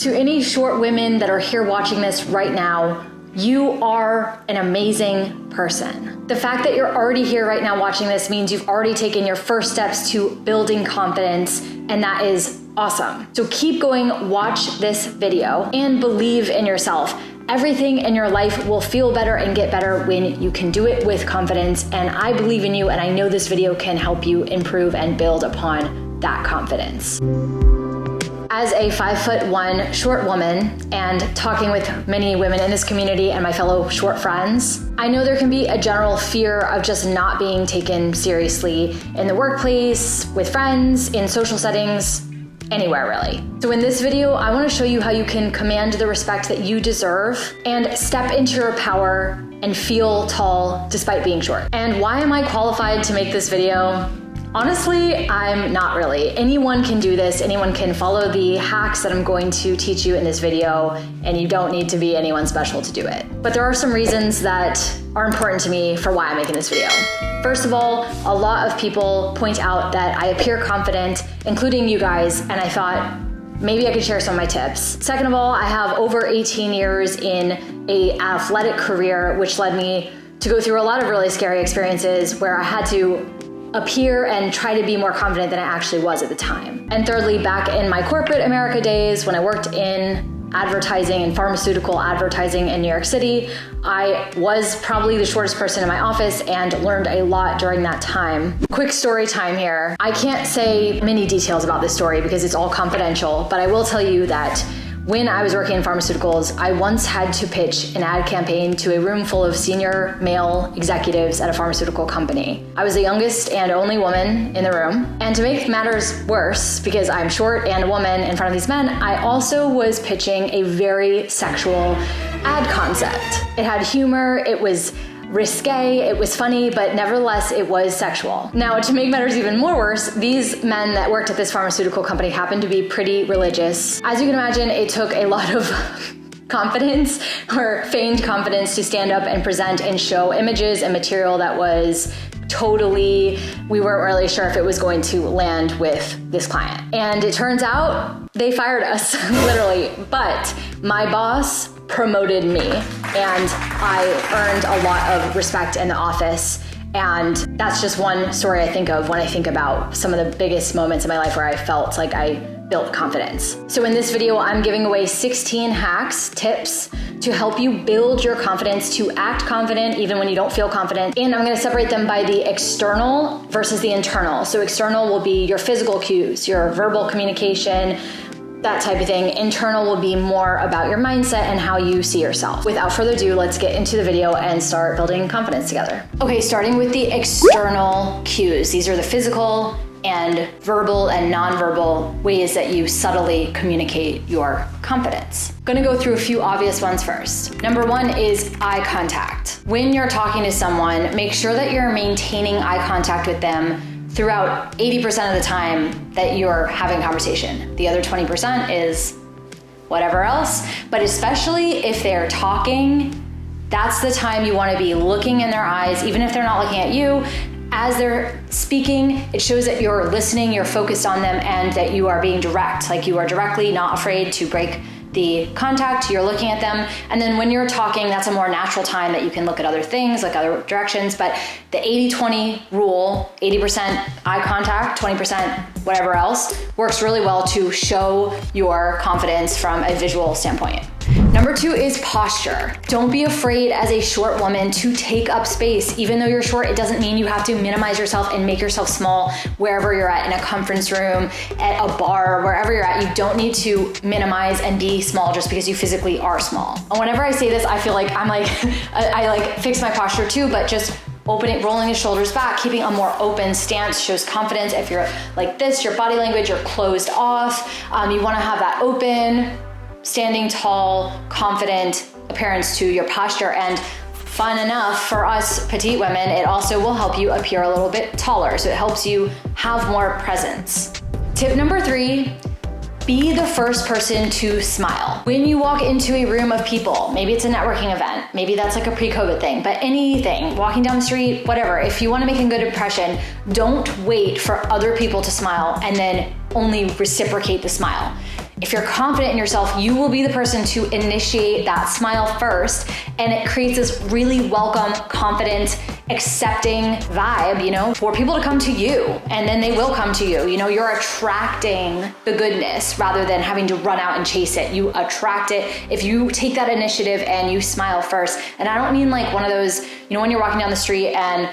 To any short women that are here watching this right now, you are an amazing person. The fact that you're already here right now watching this means you've already taken your first steps to building confidence, and that is awesome. So keep going, watch this video, and believe in yourself. Everything in your life will feel better and get better when you can do it with confidence, and I believe in you, and I know this video can help you improve and build upon that confidence. As a 5'1" short woman and talking with many women in this community and my fellow short friends, I know there can be a general fear of just not being taken seriously in the workplace, with friends, in social settings, anywhere really. So in this video, I want to show you how you can command the respect that you deserve and step into your power and feel tall despite being short. And why am I qualified to make this video? Honestly, I'm not really. Anyone can do this. Anyone can follow the hacks that I'm going to teach you in this video, and you don't need to be anyone special to do it. But there are some reasons that are important to me for why I'm making this video. First of all, a lot of people point out that I appear confident, including you guys, and I thought maybe I could share some of my tips. Second of all, I have over 18 years in an athletic career, which led me to go through a lot of really scary experiences where I had to appear and try to be more confident than I actually was at the time. And thirdly, back in my corporate America days, when I worked in advertising and pharmaceutical advertising in New York City, I was probably the shortest person in my office and learned a lot during that time. Quick story time here. I can't say many details about this story because it's all confidential, but I will tell you that when I was working in pharmaceuticals, I once had to pitch an ad campaign to a room full of senior male executives at a pharmaceutical company. I was the youngest and only woman in the room. And to make matters worse, because I'm short and a woman in front of these men, I also was pitching a very sexual ad concept. It had humor, it was risque, it was funny, but nevertheless, it was sexual. Now, to make matters even more worse, these men that worked at this pharmaceutical company happened to be pretty religious. As you can imagine, it took a lot of confidence or feigned confidence to stand up and present and show images and material that was totally, we weren't really sure if it was going to land with this client. And it turns out they fired us, literally. But my boss promoted me, and I earned a lot of respect in the office. And that's just one story I think of when I think about some of the biggest moments in my life where I felt like I built confidence. So in this video, I'm giving away 16 hacks, tips to help you build your confidence, to act confident even when you don't feel confident. And I'm gonna separate them by the external versus the internal. So external will be your physical cues, your verbal communication, that type of thing. Internal will be more about your mindset and how you see yourself. Without further ado, let's get into the video and start building confidence together. Okay, starting with the external cues. These are the physical and verbal and nonverbal ways that you subtly communicate your confidence. I'm gonna go through a few obvious ones first. Number one is eye contact. When you're talking to someone, make sure that you're maintaining eye contact with them throughout 80% of the time that you're having conversation. The other 20% is whatever else, but especially if they're talking, that's the time you wanna be looking in their eyes, even if they're not looking at you. As they're speaking, it shows that you're listening, you're focused on them, and that you are being direct, like you are directly not afraid to break the contact, you're looking at them. And then when you're talking, that's a more natural time that you can look at other things, like other directions. But the 80-20 rule, 80% eye contact, 20% whatever else, works really well to show your confidence from a visual standpoint. Number two is posture. Don't be afraid as a short woman to take up space. Even though you're short, it doesn't mean you have to minimize yourself and make yourself small wherever you're at, in a conference room, at a bar, wherever you're at. You don't need to minimize and be small just because you physically are small. And whenever I say this, I feel like I fix my posture too, but just opening, rolling the shoulders back, keeping a more open stance shows confidence. If you're like this, your body language, you're closed off. You wanna have that open, standing tall, confident appearance to your posture. And fun enough for us petite women, it also will help you appear a little bit taller. So it helps you have more presence. Tip number three, be the first person to smile. When you walk into a room of people, maybe it's a networking event, maybe that's like a pre-COVID thing, but anything, walking down the street, whatever, if you wanna make a good impression, don't wait for other people to smile and then only reciprocate the smile. If you're confident in yourself, you will be the person to initiate that smile first, and it creates this really welcome, confident, accepting vibe, for people to come to you, and then they will come to you. You're attracting the goodness rather than having to run out and chase it. You attract it if you take that initiative and you smile first. And I don't mean like one of those, when you're walking down the street and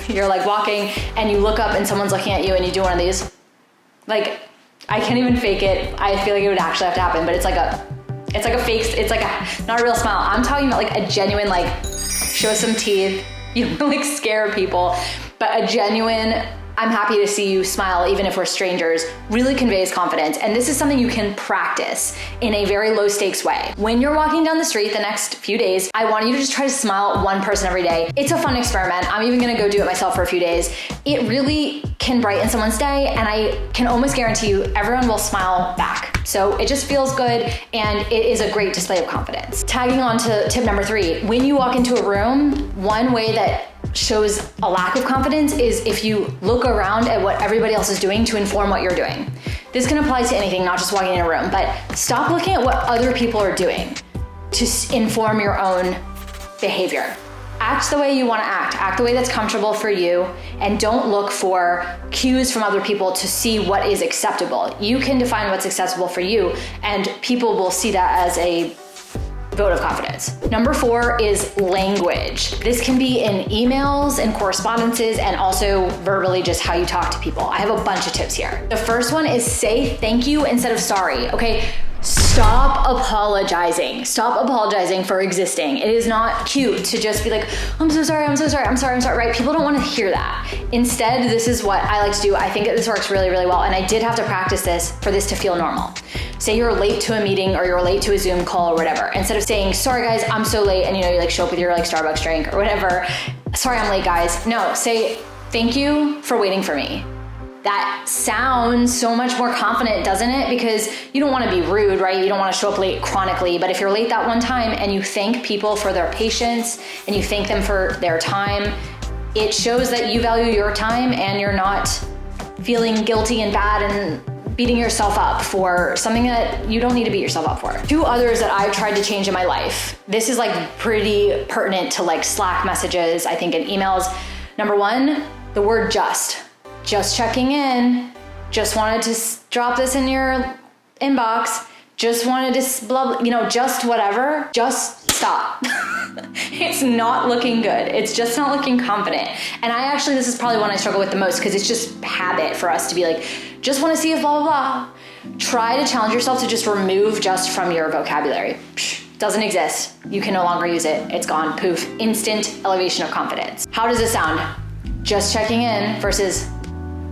you're like walking and you look up and someone's looking at you and you do one of these. Like, I can't even fake it. I feel like it would actually have to happen, but it's like a fake, it's like not a real smile. I'm talking about like a genuine, like, show some teeth, like scare people, but a genuine, I'm happy to see you smile even if we're strangers, really conveys confidence. And this is something you can practice in a very low stakes way. When you're walking down the street the next few days, I want you to just try to smile at one person every day. It's a fun experiment. I'm even gonna go do it myself for a few days. It really can brighten someone's day, and I can almost guarantee you everyone will smile back. So it just feels good, and it is a great display of confidence. Tagging on to tip number 3, when you walk into a room, one way that shows a lack of confidence is if you look around at what everybody else is doing to inform what you're doing. This can apply to anything, not just walking in a room, but stop looking at what other people are doing to inform your own behavior. Act the way you want to act the way that's comfortable for you, and don't look for cues from other people to see what is acceptable. You can define what's acceptable for you, and people will see that as a vote of confidence. Number 4 is language. This can be in emails and correspondences, and also verbally, just how you talk to people. I have a bunch of tips here. The first one is say thank you instead of sorry, okay? Stop apologizing. Stop apologizing for existing. It is not cute to just be like, I'm so sorry, right? People don't want to hear that. Instead, this is what I like to do. I think that this works really, really well, and I did have to practice this for this to feel normal. Say you're late to a meeting or you're late to a Zoom call or whatever. Instead of saying, sorry guys, I'm so late, and you like show up with your like Starbucks drink or whatever. Sorry, I'm late guys. No, say thank you for waiting for me. That sounds so much more confident, doesn't it? Because you don't want to be rude, right? You don't want to show up late chronically, but if you're late that one time and you thank people for their patience and you thank them for their time, it shows that you value your time and you're not feeling guilty and bad and beating yourself up for something that you don't need to beat yourself up for. 2 others that I've tried to change in my life. This is like pretty pertinent to like Slack messages, I think, and emails. Number 1, the word just checking in, just wanted to drop this in your inbox, just wanted to blah, just whatever, just stop. It's not looking good. It's just not looking confident. And this is probably one I struggle with the most, because it's just habit for us to be like, just want to see if blah, blah, blah. Try to challenge yourself to just remove just from your vocabulary. Doesn't exist. You can no longer use it. It's gone. Poof. Instant elevation of confidence. How does it sound? Just checking in versus,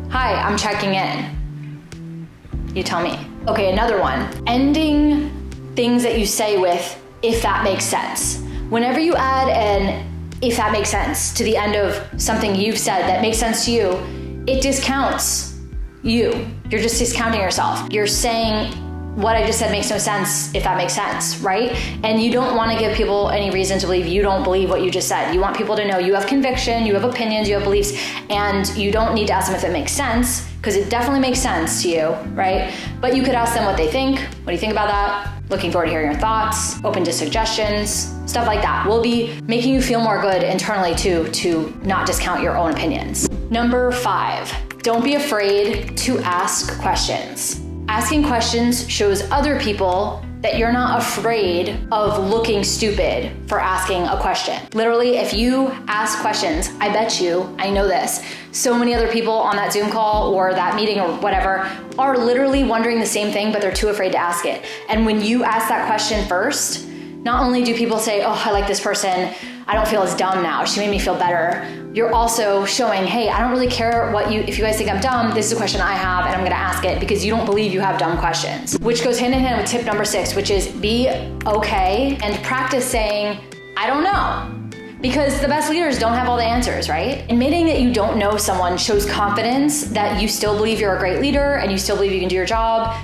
hi, I'm checking in. You tell me. Okay, another one. Ending things that you say with, if that makes sense. Whenever you add an if that makes sense to the end of something you've said that makes sense to you, it discounts you. You're just discounting yourself. You're saying what I just said makes no sense if that makes sense, right? And you don't want to give people any reason to believe you don't believe what you just said. You want people to know you have conviction, you have opinions, you have beliefs, and you don't need to ask them if it makes sense, because it definitely makes sense to you, right? But you could ask them what they think. What do you think about that? Looking forward to hearing your thoughts, open to suggestions, stuff like that. Will be making you feel more good internally too, to not discount your own opinions. Number 5, don't be afraid to ask questions. Asking questions shows other people that you're not afraid of looking stupid for asking a question. Literally, if you ask questions, I bet you, I know this, so many other people on that Zoom call or that meeting or whatever are literally wondering the same thing, but they're too afraid to ask it. And when you ask that question first, not only do people say, oh, I like this person, I don't feel as dumb now, she made me feel better. You're also showing, hey, I don't really care if you guys think I'm dumb, this is a question I have and I'm gonna ask it, because you don't believe you have dumb questions. Which goes hand in hand with tip number 6, which is be okay and practice saying, I don't know. Because the best leaders don't have all the answers, right? Admitting that you don't know someone shows confidence that you still believe you're a great leader and you still believe you can do your job,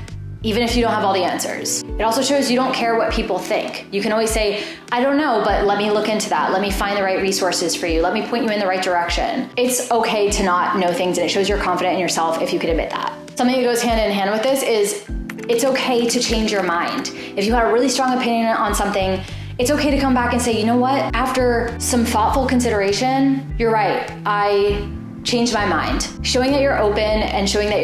even if you don't have all the answers. It also shows you don't care what people think. You can always say, I don't know, but let me look into that. Let me find the right resources for you. Let me point you in the right direction. It's okay to not know things, and it shows you're confident in yourself if you can admit that. Something that goes hand in hand with this is It's okay to change your mind. If you had a really strong opinion on something, it's okay to come back and say, you know what? After some thoughtful consideration, you're right. I changed my mind. Showing that you're open and showing that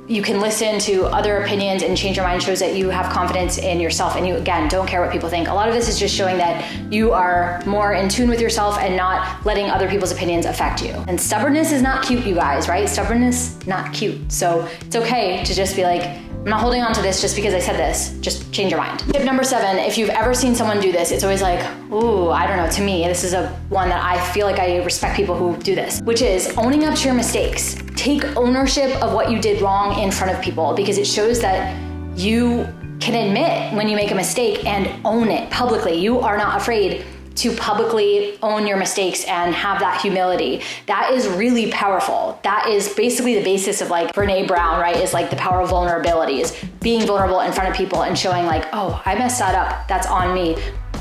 you can listen to other opinions and change your mind shows that you have confidence in yourself, and you, again, don't care what people think. A lot of this is just showing that you are more in tune with yourself and not letting other people's opinions affect you. And stubbornness is not cute, you guys, right? Stubbornness, not cute. So it's okay to just be like, I'm not holding on to this just because I said this. Just change your mind. Tip number 7, if you've ever seen someone do this, it's always like, ooh, I don't know, to me, this is one that I feel like I respect people who do this, which is owning up to your mistakes. Take ownership of what you did wrong in front of people, because it shows that you can admit when you make a mistake and own it publicly. You are not afraid to publicly own your mistakes and have that humility. That is really powerful. That is basically the basis of like Brene Brown, right? Is like the power of vulnerability, is being vulnerable in front of people and showing like, oh, I messed that up. That's on me.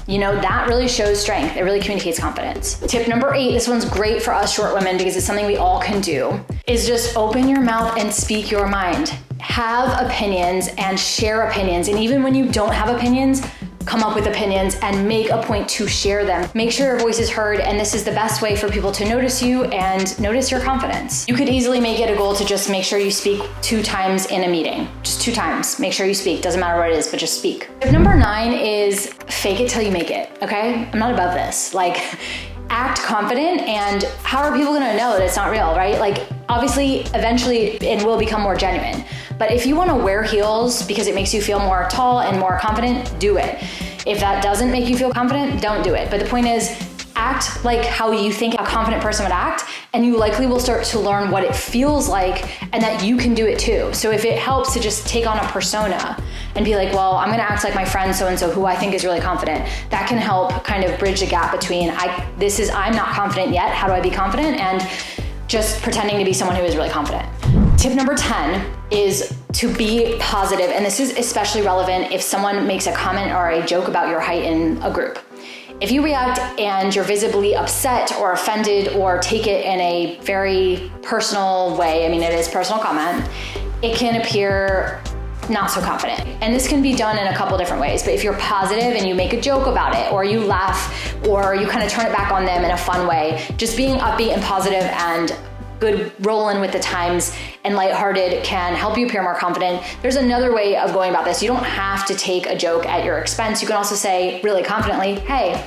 You know, that really shows strength. It really communicates confidence. Tip number 8, this one's great for us short women because it's something we all can do, is just open your mouth and speak your mind. Have opinions and share opinions. And even when you don't have opinions, come up with opinions and make a point to share them. Make sure your voice is heard, and this is the best way for people to notice you and notice your confidence. You could easily make it a goal to just make sure you speak 2 times in a meeting. Just 2 times. Make sure you speak. Doesn't matter what it is, but just speak. Tip number 9 is fake it till you make it, okay? I'm not above this. Like, act confident, and how are people gonna know that it's not real, right? Like, obviously, eventually it will become more genuine. But if you wanna wear heels because it makes you feel more tall and more confident, do it. If that doesn't make you feel confident, don't do it. But the point is, act like how you think a confident person would act, and you likely will start to learn what it feels like and that you can do it too. So if it helps to just take on a persona and be like, well, I'm gonna act like my friend so-and-so who I think is really confident, that can help kind of bridge the gap between I'm not confident yet, how do I be confident, and just pretending to be someone who is really confident. Tip number 10 is to be positive, and this is especially relevant if someone makes a comment or a joke about your height in a group. If you react and you're visibly upset or offended or take it in a very personal way, I mean, it is personal comment, it can appear not so confident. And this can be done in a couple different ways, but if you're positive and you make a joke about it, or you laugh, or you kind of turn it back on them in a fun way, just being upbeat and positive and good rolling with the times and lighthearted can help you appear more confident. There's another way of going about this. You don't have to take a joke at your expense. You can also say really confidently, hey,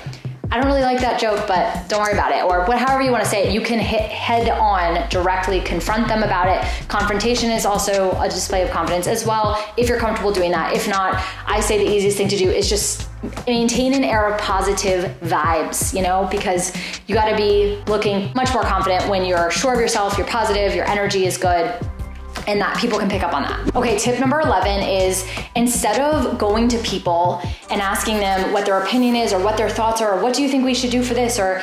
I don't really like that joke, but don't worry about it. Or however you want to say it, you can hit head on, directly confront them about it. Confrontation is also a display of confidence as well, if you're comfortable doing that. If not, I say the easiest thing to do is just maintain an air of positive vibes, because you got to be looking much more confident when you're sure of yourself, you're positive, your energy is good, and that people can pick up on that. Okay, tip number 11 is, instead of going to people and asking them what their opinion is or what their thoughts are, or what do you think we should do for this, or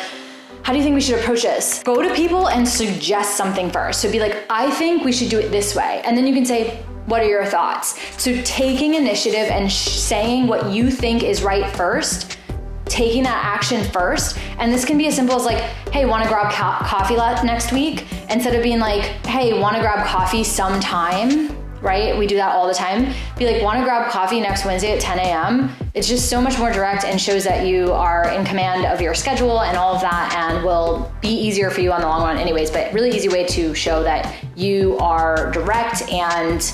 how do you think we should approach this? Go to people and suggest something first. So be like, I think we should do it this way. And then you can say, what are your thoughts? So taking initiative and saying what you think is right first, taking that action first. And this can be as simple as like, hey, wanna grab coffee next week? Instead of being like, hey, wanna grab coffee sometime, right? We do that all the time. Be like, wanna grab coffee next Wednesday at 10 a.m.? It's just so much more direct and shows that you are in command of your schedule and all of that, and will be easier for you on the long run anyways, but really easy way to show that you are direct and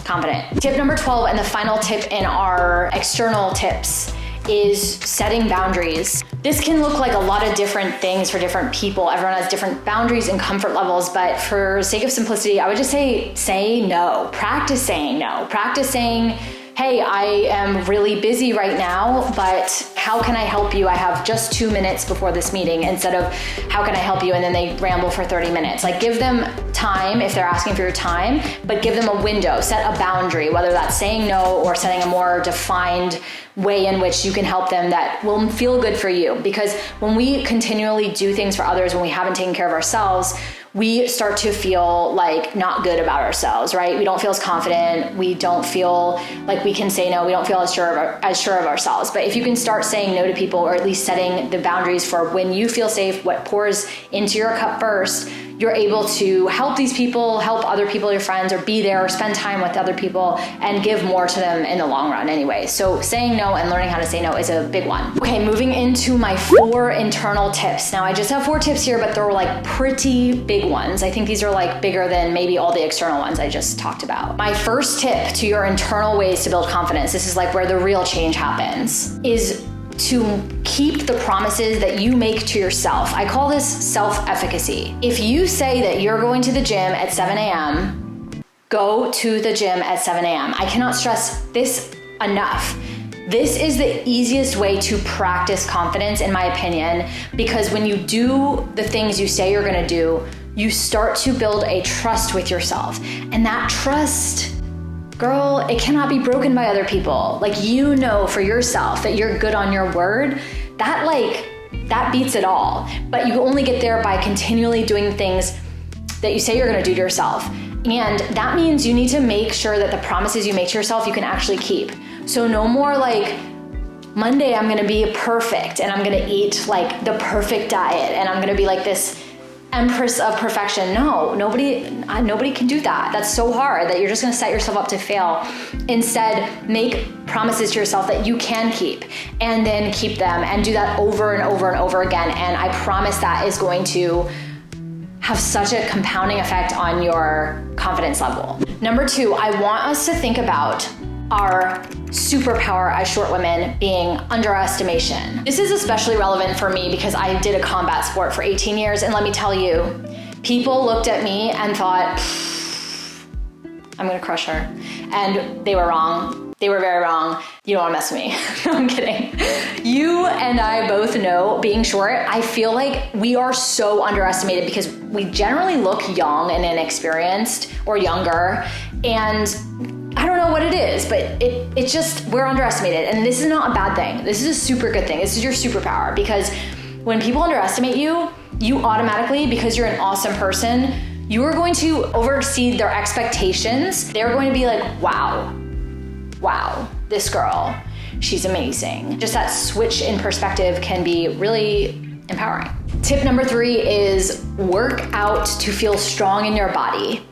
confident. Tip number 12, and the final tip in our external tips, is setting boundaries. This can look like a lot of different things for different people. Everyone has different boundaries and comfort levels, but for sake of simplicity, I would just say no. Practice saying no. Practice saying, hey, I am really busy right now, but how can I help you? I have just 2 minutes before this meeting, instead of how can I help you? And then they ramble for 30 minutes. Like, give them time if they're asking for your time, but give them a window, set a boundary, whether that's saying no or setting a more defined way in which you can help them that will feel good for you. Because when we continually do things for others, when we haven't taken care of ourselves, we start to feel like not good about ourselves, right? We don't feel as confident. We don't feel like we can say no. We don't feel as sure of ourselves. But if you can start saying no to people, or at least setting the boundaries for when you feel safe, what pours into your cup first, you're able to help these people, help other people, your friends, or be there or spend time with other people and give more to them in the long run anyway. So saying no and learning how to say no is a big one. Okay, moving into my 4 internal tips. Now I just have 4 tips here, but they're like pretty big ones. I think these are like bigger than maybe all the external ones I just talked about. My first tip to your internal ways to build confidence, this is like where the real change happens, is to keep the promises that you make to yourself. I call this self-efficacy. If you say that you're going to the gym at 7 a.m., go to the gym at 7 a.m. I cannot stress this enough. This is the easiest way to practice confidence, in my opinion, because when you do the things you say you're gonna do, you start to build a trust with yourself. And that trust, girl, it cannot be broken by other people. Like, you know for yourself that you're good on your word, that beats it all. But you only get there by continually doing things that you say you're gonna do to yourself. And that means you need to make sure that the promises you make to yourself, you can actually keep. So no more like, Monday I'm gonna be perfect and I'm gonna eat like the perfect diet and I'm gonna be like this empress of perfection. No, nobody can do that. That's so hard that you're just gonna set yourself up to fail. Instead, make promises to yourself that you can keep, and then keep them and do that over and over and over again. And I promise that is going to have such a compounding effect on your confidence level. Number 2, I want us to think about our superpower as short women being underestimation. This is especially relevant for me because I did a combat sport for 18 years, and let me tell you, people looked at me and thought, I'm gonna crush her. And they were wrong. They were very wrong. You don't wanna mess with me. No, I'm kidding. You and I both know, being short, I feel like we are so underestimated because we generally look young and inexperienced, or younger, and I don't know what it is, but it's just, we're underestimated. And this is not a bad thing. This is a super good thing. This is your superpower, because when people underestimate you, you automatically, because you're an awesome person, you are going to overexceed their expectations. They're going to be like, wow, this girl, she's amazing. Just that switch in perspective can be really empowering. Tip number 3 is work out to feel strong in your body,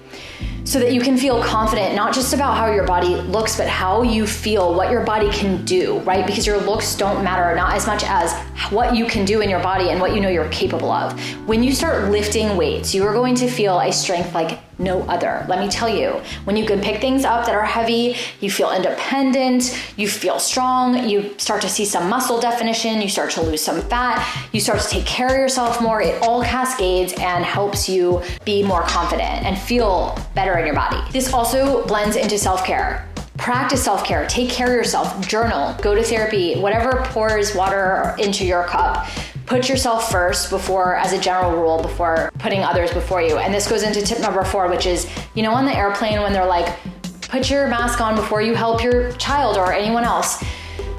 so that you can feel confident, not just about how your body looks, but how you feel, what your body can do, right? Because your looks don't matter not as much as what you can do in your body and what you know you're capable of. When you start lifting weights, you are going to feel a strength like no other. Let me tell you, when you can pick things up that are heavy, you feel independent, you feel strong, you start to see some muscle definition, you start to lose some fat, you start to take care of yourself more. It all cascades and helps you be more confident and feel better in your body. This also blends into self-care. Practice self-care, take care of yourself, journal, go to therapy, whatever pours water into your cup. Put yourself first before, as a general rule, before putting others before you. And this goes into tip number 4, which is, you know, on the airplane when they're like, put your mask on before you help your child or anyone else.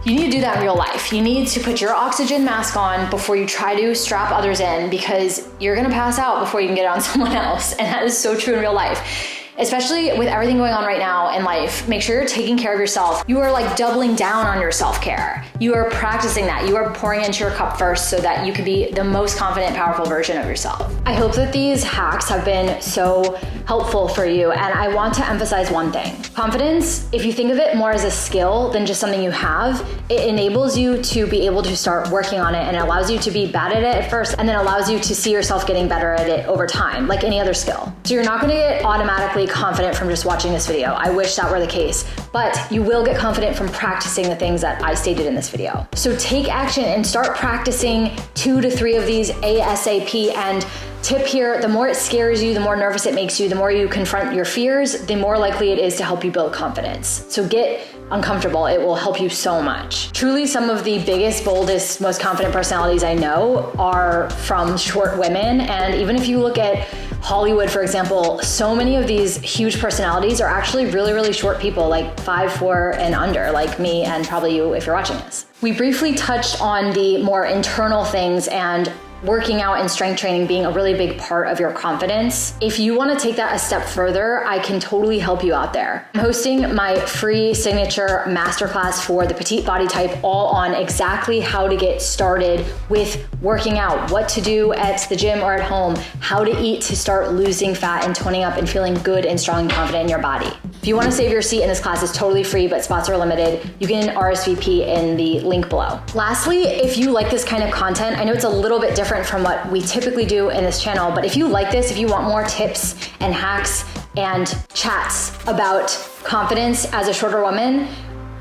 You need to do that in real life. You need to put your oxygen mask on before you try to strap others in, because you're gonna pass out before you can get it on someone else. And that is so true in real life. Especially with everything going on right now in life, make sure you're taking care of yourself. You are like doubling down on your self-care. You are practicing that. You are pouring into your cup first so that you can be the most confident, powerful version of yourself. I hope that these hacks have been so helpful for you. And I want to emphasize one thing. Confidence, if you think of it more as a skill than just something you have, it enables you to be able to start working on it, and it allows you to be bad at it at first, and then allows you to see yourself getting better at it over time, like any other skill. So you're not gonna get automatically confident from just watching this video. I wish that were the case, but you will get confident from practicing the things that I stated in this video. So take action and start practicing 2 to 3 of these ASAP. And tip here, the more it scares you, the more nervous it makes you, the more you confront your fears, the more likely it is to help you build confidence. So get uncomfortable. It will help you so much. Truly, some of the biggest, boldest, most confident personalities I know are from short women. And even if you look at Hollywood, for example, so many of these huge personalities are actually really, really short people, like 5'4" and under, like me and probably you if you're watching this. We briefly touched on the more internal things and working out and strength training being a really big part of your confidence. If you want to take that a step further, I can totally help you out there. I'm hosting my free signature masterclass for the petite body type, all on exactly how to get started with working out, what to do at the gym or at home, how to eat to start losing fat and toning up and feeling good and strong and confident in your body. If you want to save your seat in this class, it's totally free, but spots are limited. You can RSVP in the link below. Lastly, if you like this kind of content, I know it's a little bit different from what we typically do in this channel, but if you like this, if you want more tips and hacks and chats about confidence as a shorter woman,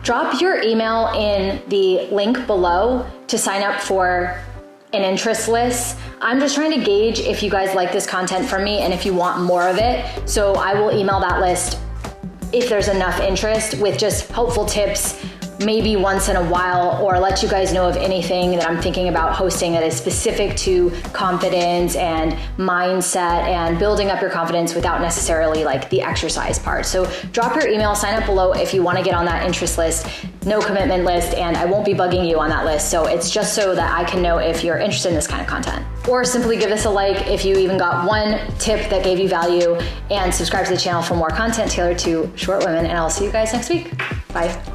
drop your email in the link below to sign up for an interest list. I'm just trying to gauge if you guys like this content from me and if you want more of it. So I will email that list if there's enough interest with just helpful tips, maybe once in a while, or let you guys know of anything that I'm thinking about hosting that is specific to confidence and mindset and building up your confidence without necessarily like the exercise part. So drop your email, sign up below if you want to get on that interest list, no commitment list, and I won't be bugging you on that list. So it's just so that I can know if you're interested in this kind of content. Or simply give this a like if you even got one tip that gave you value, and subscribe to the channel for more content tailored to short women, and I'll see you guys next week. Bye.